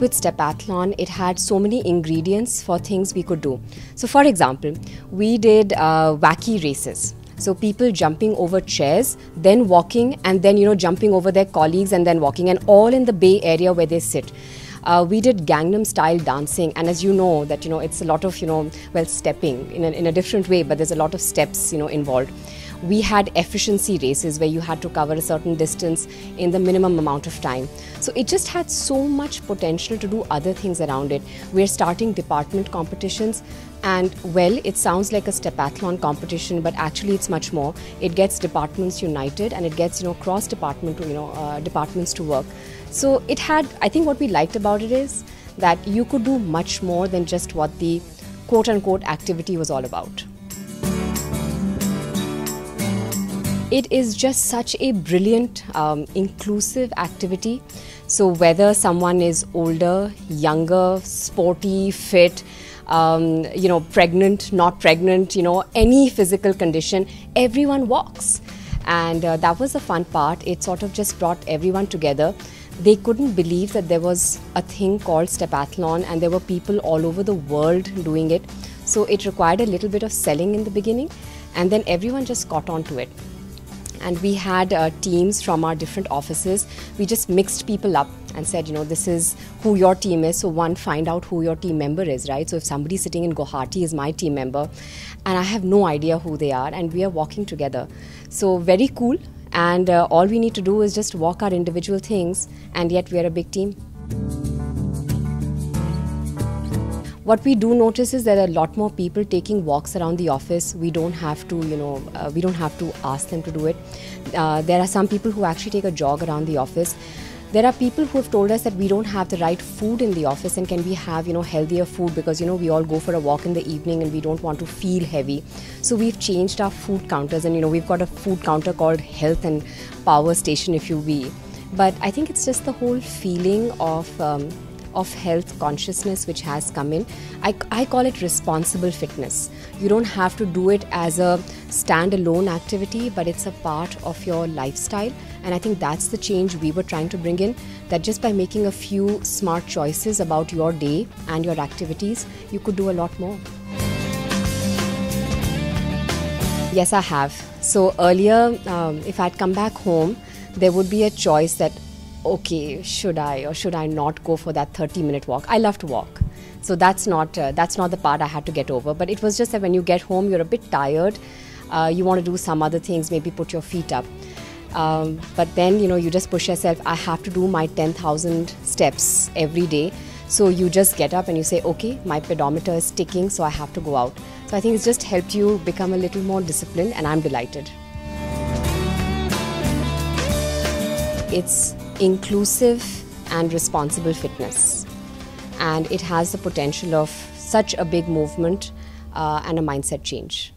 with Stepathlon, it had so many ingredients for things we could do. So for example, we did wacky races. So people jumping over chairs, then walking, and then jumping over their colleagues and then walking, and all in the Bay Area where they sit. We did Gangnam style dancing, and as you know that it's a lot of well, stepping in a different way, but there's a lot of steps involved. We had efficiency races where you had to cover a certain distance in the minimum amount of time. So it just had so much potential to do other things around it. We're starting department competitions, and well, it sounds like a Stepathlon competition, but actually it's much more. It gets departments united, and it gets cross department departments to work. So it had, I think what we liked about it is that you could do much more than just what the quote-unquote activity was all about. It is just such a brilliant, inclusive activity. So whether someone is older, younger, sporty, fit, pregnant, not pregnant, any physical condition, everyone walks. And that was the fun part. It sort of just brought everyone together. They couldn't believe that there was a thing called Stepathlon, and there were people all over the world doing it. So it required a little bit of selling in the beginning, and then everyone just caught on to it. And we had teams from our different offices. We just mixed people up and said, this is who your team is. So one, find out who your team member is, right? So if somebody sitting in Guwahati is my team member, and I have no idea who they are, and we are walking together. So very cool. And all we need to do is just walk our individual things, and yet we are a big team. What we do notice is there are a lot more people taking walks around the office. We don't have to, we don't have to ask them to do it. There are some people who actually take a jog around the office. There are people who have told us that we don't have the right food in the office, and can we have, healthier food, because, we all go for a walk in the evening and we don't want to feel heavy. So we've changed our food counters, and, we've got a food counter called Health and Power Station, if you will. But I think it's just the whole feeling of health consciousness which has come in. I call it responsible fitness. You don't have to do it as a standalone activity, but it's a part of your lifestyle. And I think that's the change we were trying to bring in, that just by making a few smart choices about your day and your activities, you could do a lot more. Yes, I have. So earlier, if I'd come back home, there would be a choice that, okay, should I or should I not go for that 30-minute walk? I love to walk. So that's not the part I had to get over. But it was just that when you get home, you're a bit tired. You want to do some other things, maybe put your feet up. But then, you just push yourself. I have to do my 10,000 steps every day. So you just get up and you say, okay, my pedometer is ticking, so I have to go out. So I think it's just helped you become a little more disciplined, and I'm delighted. It's inclusive and responsible fitness, and it has the potential of such a big movement and a mindset change.